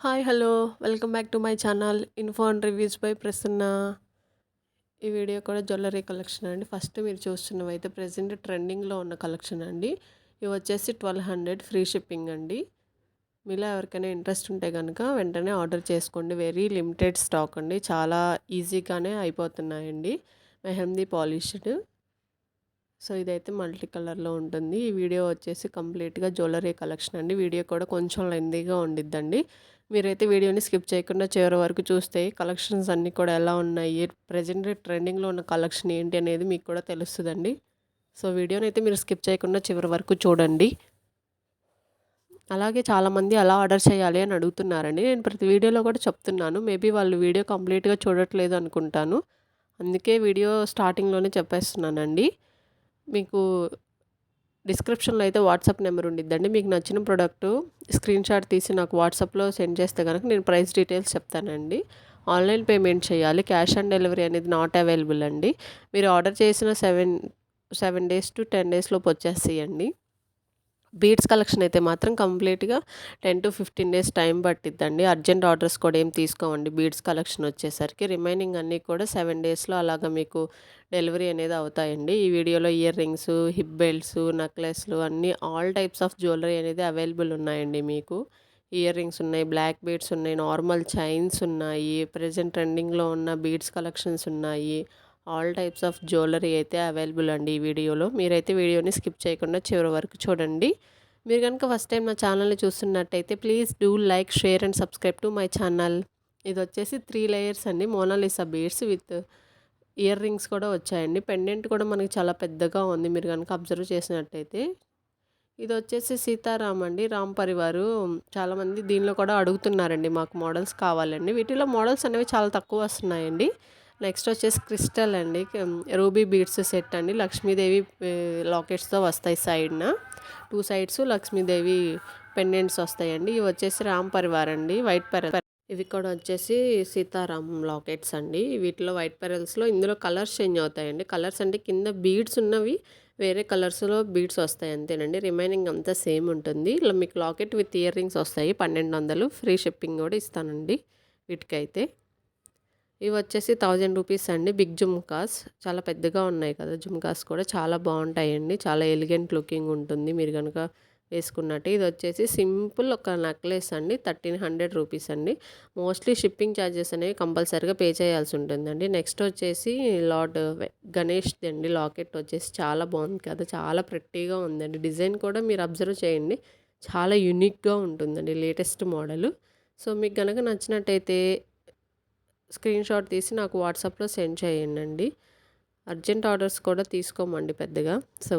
Hi hello welcome back to my channel info and reviews by Prasanna. ఈ video కూడా jewellery collection అండి. First మీరు చూస్తున్నవి అయితే ప్రెజెంట్ ట్రెండింగ్లో ఉన్న కలెక్షన్ అండి. ఇవి వచ్చేసి 1200 ఫ్రీ షిప్పింగ్ అండి. మీలో ఎవరికైనా ఇంట్రెస్ట్ ఉంటే కనుక వెంటనే ఆర్డర్ చేసుకోండి. వెరీ లిమిటెడ్ స్టాక్ అండి. చాలా ఈజీగానే అయిపోతున్నాయండి. మెహందీ పాలిష్డ్. సో ఇదైతే మల్టీ కలర్లో ఉంటుంది. ఈ వీడియో వచ్చేసి కంప్లీట్గా జ్యువెలరీ కలెక్షన్ అండి. వీడియో కూడా కొంచెం లెందీగా ఉండిద్దండి. మీరైతే వీడియోని స్కిప్ చేయకుండా చివరి వరకు చూస్తే కలెక్షన్స్ అన్నీ కూడా ఎలా ఉన్నాయి, ప్రజెంట్ ట్రెండింగ్లో ఉన్న కలెక్షన్ ఏంటి అనేది మీకు కూడా తెలుస్తుందండి. సో వీడియోని అయితే మీరు స్కిప్ చేయకుండా చివరి వరకు చూడండి. అలాగే చాలామంది ఎలా ఆర్డర్ చేయాలి అని అడుగుతున్నారండి. నేను ప్రతి వీడియోలో కూడా చెప్తున్నాను. మేబీ వాళ్ళు వీడియో కంప్లీట్గా చూడట్లేదు అనుకుంటాను. అందుకే వీడియో స్టార్టింగ్లోనే చెప్పేస్తున్నానండి. మీకు డిస్క్రిప్షన్లో అయితే వాట్సాప్ నెంబర్ ఉండిద్దండి. మీకు నచ్చిన ప్రోడక్ట్ స్క్రీన్ షాట్ తీసి నాకు వాట్సాప్లో సెండ్ చేస్తే కనుక నేను ప్రైస్ డీటెయిల్స్ చెప్తానండి. ఆన్లైన్ పేమెంట్ చేయాలి. క్యాష్ ఆన్ డెలివరీ అనేది నాట్ అవైలబుల్ అండి. మీరు ఆర్డర్ చేసిన 7 డేస్ టు 10 డేస్ లోపు వచ్చేస్తాయండి. బీడ్స్ కలెక్షన్ అయితే మాత్రం కంప్లీట్గా 10 to 15 డేస్ టైం పట్టిద్దండి. అర్జెంట్ ఆర్డర్స్ కూడా ఏం తీసుకోమండి. బీడ్స్ కలెక్షన్ వచ్చేసరికి రిమైనింగ్ అన్నీ కూడా 7 డేస్లో అలాగా మీకు డెలివరీ అనేది అవుతాయండి. ఈ వీడియోలో ఇయర్ రింగ్స్, హిప్ బెల్ట్స్, నెక్లెస్లు అన్నీ ఆల్ టైప్స్ ఆఫ్ జ్యువెలరీ అనేది అవైలబుల్ ఉన్నాయండి. మీకు ఇయర్ రింగ్స్ ఉన్నాయి, బ్లాక్ బీడ్స్ ఉన్నాయి, నార్మల్ చైన్స్ ఉన్నాయి, ప్రజెంట్ ట్రెండింగ్లో ఉన్న బీడ్స్ కలెక్షన్స్ ఉన్నాయి. ఆల్ టైప్స్ ఆఫ్ జ్యువెలరీ అయితే అవైలబుల్ అండి ఈ వీడియోలో. మీరైతే వీడియోని స్కిప్ చేయకుండా చివరి వరకు చూడండి. మీరు కనుక ఫస్ట్ టైం నా ఛానల్ని చూస్తున్నట్టయితే please do like, share and subscribe to my channel. ఇది వచ్చేసి 3 లేయర్స్ అండి. Mona Lisa beads with earrings కూడా వచ్చాయండి. పెండెంట్ కూడా మనకి చాలా పెద్దగా ఉంది మీరు కనుక అబ్జర్వ్ చేసినట్టయితే. ఇది వచ్చేసి సీతారాం అండి, రామ్ పరివారు. చాలామంది దీనిలో కూడా అడుగుతున్నారండి, మాకు మోడల్స్ కావాలండి. వీటిలో మోడల్స్ అనేవి చాలా తక్కువ వస్తున్నాయండి. నెక్స్ట్ వచ్చేసి క్రిస్టల్ అండి, రూబీ బీడ్స్ సెట్ అండి. లక్ష్మీదేవి లాకెట్స్తో వస్తాయి సైడ్న. 2 సైడ్స్ లక్ష్మీదేవి పెండెంట్స్ వస్తాయండి. ఇవి వచ్చేసి రామ్ పరివార్ అండి, వైట్ పెరల్. ఇవి కూడా వచ్చేసి సీతారాం లాకెట్స్ అండి. వీటిలో వైట్ పెరల్స్లో ఇందులో కలర్స్ చేంజ్ అవుతాయండి. కలర్స్ అంటే కింద బీడ్స్ ఉన్నవి వేరే కలర్స్లో బీడ్స్ వస్తాయి అంతేనండి. రిమైనింగ్ అంతా సేమ్ ఉంటుంది. ఇలా మీకు లాకెట్ విత్ ఇయర్ రింగ్స్ వస్తాయి. 1200 ఫ్రీ షిప్పింగ్ కూడా ఇస్తానండి వీటికైతే. ఇవి వచ్చేసి 1000 రూపీస్ అండి. బిగ్ జుమ్కాస్ చాలా పెద్దగా ఉన్నాయి కదా. జుమ్కాస్ కూడా చాలా బాగుంటాయండి. చాలా ఎలిగెంట్ లుకింగ్ ఉంటుంది మీరు కనుక వేసుకున్నట్టు. ఇది వచ్చేసి సింపుల్ ఒక నెక్లెస్ అండి. 1300 రూపీస్ అండి. మోస్ట్లీ షిప్పింగ్ ఛార్జెస్ అనేవి కంపల్సరీగా పే చేయాల్సి ఉంటుందండి. నెక్స్ట్ వచ్చేసి లార్డ్ గణేష్ది అండి. లాకెట్ వచ్చేసి చాలా బాగుంది కదా, చాలా ప్రెట్టీగా ఉందండి. డిజైన్ కూడా మీరు అబ్జర్వ్ చేయండి, చాలా యూనిక్గా ఉంటుందండి, లేటెస్ట్ మోడల్. సో మీకు కనుక నచ్చినట్టయితే స్క్రీన్ షాట్ తీసి నాకు వాట్సాప్లో సెండ్ చేయండి. అర్జెంట్ ఆర్డర్స్ కూడా తీసుకోమండి పెద్దగా. సో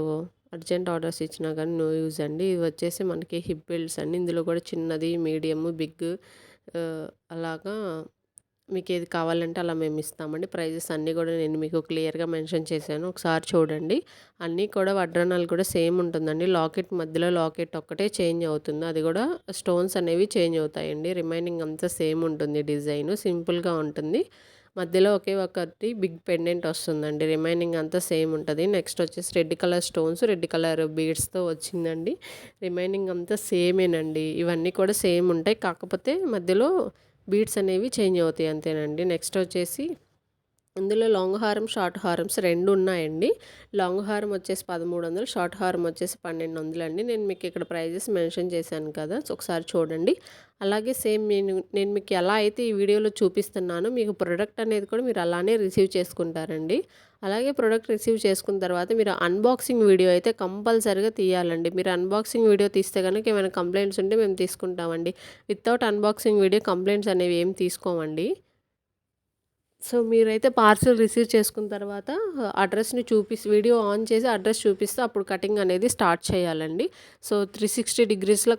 అర్జెంట్ ఆర్డర్స్ ఇచ్చినా కానీ నో యూజ్ అండి. ఇవి వచ్చేసి మనకి హిప్ బెల్ట్స్ అండి. ఇందులో కూడా చిన్నది, మీడియము, బిగ్ అలాగా మీకు ఏది కావాలంటే అలా మేము ఇస్తామండి. ప్రైజెస్ అన్నీ కూడా నేను మీకు క్లియర్గా మెన్షన్ చేశాను, ఒకసారి చూడండి. అన్నీ కూడా వడ్రానాలు కూడా సేమ్ ఉంటుందండి. లాకెట్ మధ్యలో లాకెట్ ఒక్కటే చేంజ్ అవుతుంది, అది కూడా స్టోన్స్ అనేవి చేంజ్ అవుతాయండి. రిమైనింగ్ అంతా సేమ్ ఉంటుంది. డిజైన్ సింపుల్గా ఉంటుంది. మధ్యలో ఒకే ఒకటి బిగ్ పెండెంట్ వస్తుందండి. రిమైనింగ్ అంతా సేమ్ ఉంటుంది. నెక్స్ట్ వచ్చేసి red colour stones, red colour బీడ్స్తో వచ్చిందండి. రిమైనింగ్ అంతా సేమేనండి. ఇవన్నీ కూడా సేమ్ ఉంటాయి, కాకపోతే మధ్యలో బీడ్స్ అనేవి చేంజ్ అవుతాయి అంతేనండి. నెక్స్ట్ వచ్చేసి ఇందులో లాంగ్ హారం, షార్ట్ హారమ్స్ 2 ఉన్నాయండి. లాంగ్ హారం వచ్చేసి 1300, షార్ట్ హారం వచ్చేసి 1200 అండి. నేను మీకు ఇక్కడ ప్రైజెస్ మెన్షన్ చేశాను కదా, ఒకసారి చూడండి. అలాగే సేమ్ నేను మీకు ఎలా అయితే ఈ వీడియోలో చూపిస్తున్నానో మీకు ప్రోడక్ట్ అనేది కూడా మీరు అలానే రిసీవ్ చేసుకుంటారండి. అలాగే ప్రోడక్ట్ రిసీవ్ చేసుకున్న తర్వాత మీరు అన్బాక్సింగ్ వీడియో అయితే కంపల్సరీగా తీయాలండి. మీరు అన్బాక్సింగ్ వీడియో తీస్తే కనుక ఏమైనా కంప్లైంట్స్ ఉంటే మేము తీసుకుంటామండి. వితౌట్ అన్బాక్సింగ్ వీడియో కంప్లైంట్స్ అనేవి ఏం తీసుకోమండి. సో మీరైతే పార్సిల్ రిసీవ్ చేసుకున్న తర్వాత అడ్రస్ని వీడియో ఆన్ చేసి అడ్రస్ చూపిస్తే అప్పుడు కటింగ్ అనేది స్టార్ట్ చేయాలండి. సో 360 డిగ్రీస్లో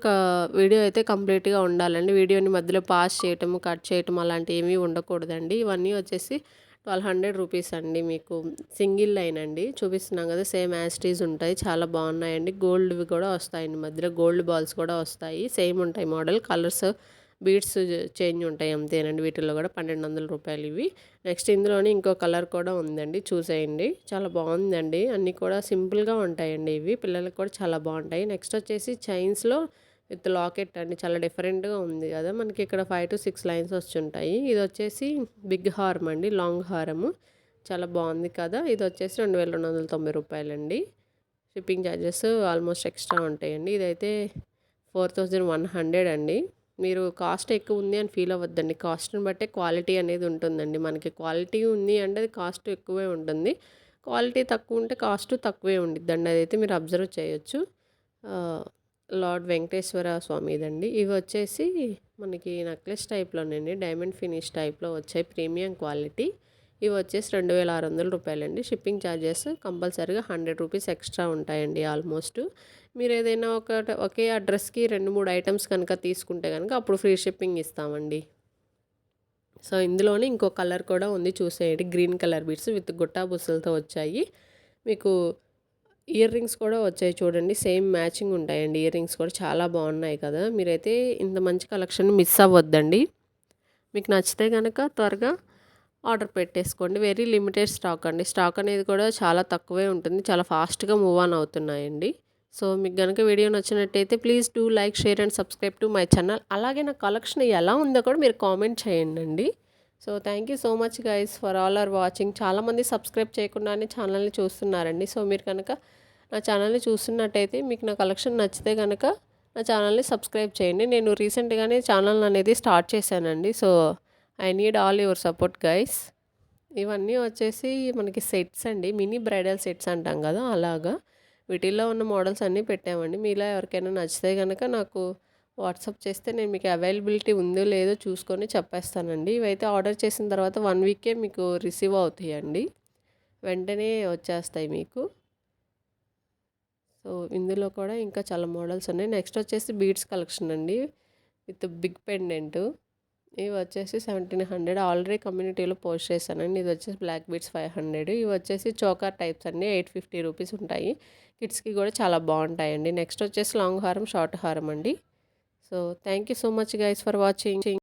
వీడియో అయితే కంప్లీట్గా ఉండాలండి. వీడియోని మధ్యలో పాస్ చేయటము, కట్ చేయటం అలాంటివి ఏమీ ఉండకూడదండి. ఇవన్నీ వచ్చేసి 1200 రూపీస్ అండి. మీకు సింగిల్ లైన్ అండి, చూపిస్తున్నాం కదా, సేమ్ యాజ్ ఇట్ ఈజ్ ఉంటాయి. చాలా బాగున్నాయండి. గోల్డ్వి కూడా వస్తాయండి, మధ్యలో గోల్డ్ బాల్స్ కూడా వస్తాయి. సేమ్ ఉంటాయి మోడల్, కలర్స్ బీడ్స్ చేంజ్ ఉంటాయి అంతేనండి. వీటిల్లో కూడా 1200 రూపాయలు ఇవి. నెక్స్ట్ ఇందులోనే ఇంకో కలర్ కూడా ఉందండి, చూసేయండి. చాలా బాగుందండి. అన్నీ కూడా సింపుల్గా ఉంటాయండి. ఇవి పిల్లలకు కూడా చాలా బాగుంటాయి. నెక్స్ట్ వచ్చేసి చైన్స్లో విత్ లాకెట్ అండి. చాలా డిఫరెంట్‌గా ఉంది కదా! మనకి ఇక్కడ 5-6 లైన్స్ వచ్చుంటాయి. ఇది వచ్చేసి బిగ్ హారం అండి. లాంగ్ హారము. చాలా బాగుంది కదా! ఇది వచ్చేసి రూ. 2290 షిప్పింగ్ ఛార్జెస్ ఆల్మోస్ట్ ఎక్స్ట్రా ఉంటాయండి. ఇదైతే 4100 అండి. మీరు కాస్ట్ ఎక్కువ ఉంది అని ఫీల్ అవ్వద్దండి. కాస్ట్‌ని బట్టే క్వాలిటీ అనేది ఉంటుందండి. మనకి క్వాలిటీ ఉంది అంటే అది కాస్ట్ ఎక్కువే ఉంటుంది. క్వాలిటీ తక్కువ ఉంటే కాస్ట్ తక్కువే ఉండిద్దండి. అదైతే మీరు అబ్జర్వ్ చేయొచ్చు. లార్డ్ వెంకటేశ్వర స్వామిదండి. ఇవి వచ్చేసి మనకి నెక్లెస్ టైప్‌లోనండి. డైమండ్ ఫినిష్ టైప్‌లో వచ్చాయి. Premium quality. ఇవి వచ్చేసి రూ. 2600 షిప్పింగ్ ఛార్జెస్ కంపల్సరీగా రూ. 100 ఎక్స్ట్రా ఉంటాయండి ఆల్మోస్ట్. మీరు ఏదైనా ఒకే అడ్రస్‌కి 2, 3 ఐటెమ్స్ కనుక తీసుకుంటే గనుక అప్పుడు ఫ్రీ షిప్పింగ్ ఇస్తామండి. సో, ఇందులోనే ఇంకో కలర్ కూడా ఉంది చూసేయండి. గ్రీన్ కలర్ బీడ్స్ విత్ గుట్టా బుస్సలతో వచ్చాయి. మీకు ఇయర్ రింగ్స్ కూడా వచ్చాయి చూడండి. సేమ్ మ్యాచింగ్ ఉంటాయండి. ఇయర్ రింగ్స్ కూడా చాలా బాగున్నాయి కదా! మీరైతే ఇంత మంచి కలెక్షన్ మిస్ అవ్వద్దండి. మీకు నచ్చితే గనక త్వరగా ఆర్డర్ పెట్టేసుకోండి. వెరీ లిమిటెడ్ స్టాక్ అండి. స్టాక్ అనేది కూడా చాలా తక్కువే ఉంటుంది. చాలా ఫాస్ట్‌గా మూవ్ ఆన్ అవుతున్నాయండి. సో, మీకు గనక వీడియో నచ్చినట్టయితే please do like, share and subscribe to my channel. అలాగే నా కలెక్షన్ ఎలా ఉందో కూడా మీరు కామెంట్ చేయండండి. So, thank you so much guys for all are watching. చాలామంది సబ్స్క్రైబ్ చేయకుండానే ఛానల్‌ని చూస్తున్నారండి. సో, మీరు కనుక నా ఛానల్‌ని చూస్తున్నట్టయితే మీకు నా కలెక్షన్ నచ్చితే గనక నా ఛానల్‌ని సబ్స్క్రైబ్ చేయండి. నేను రీసెంట్‌గానే ఛానల్ అనేది స్టార్ట్ చేశానండి. So, I need all your support guys. ఇవన్నీ వచ్చేసి మనకి సెట్స్ అండి. మినీ బ్రైడల్ సెట్స్ అంటాం కదా! అలాగా. వీటిల్లో ఉన్న మోడల్స్ అన్నీ పెట్టామండి. మీలో ఎవరికైనా నచ్చితే గనక నాకు వాట్సాప్ చేస్తే నేను మీకు అవైలబిలిటీ ఉందో లేదో చూసుకొని చెప్పేస్తానండి. ఇవైతే ఆర్డర్ చేసిన తర్వాత 1 వీకే మీకు రిసీవ్ అవుతాయండి. వెంటనే వచ్చేస్తాయి మీకు. సో, ఇందులో కూడా ఇంకా చాలా మోడల్స్ ఉన్నాయి. నెక్స్ట్ వచ్చేసి బీడ్స్ కలెక్షన్ అండి. With big pendant. ఇవి వచ్చేసి 1700 ఆల్రెడీ కమ్యూనిటీలో పోస్ట్ చేశానండి. ఇది వచ్చేసి బ్లాక్ బీడ్స్ 500. ఇవి వచ్చేసి చోకర్ టైప్స్ అన్నీ 850 రూపీస్ ఉంటాయి. కిడ్స్కి కూడా చాలా బాగుంటాయండి. నెక్స్ట్ వచ్చేసి లాంగ్ హారం, షార్ట్ హారం అండి. So, thank you so much guys for watching.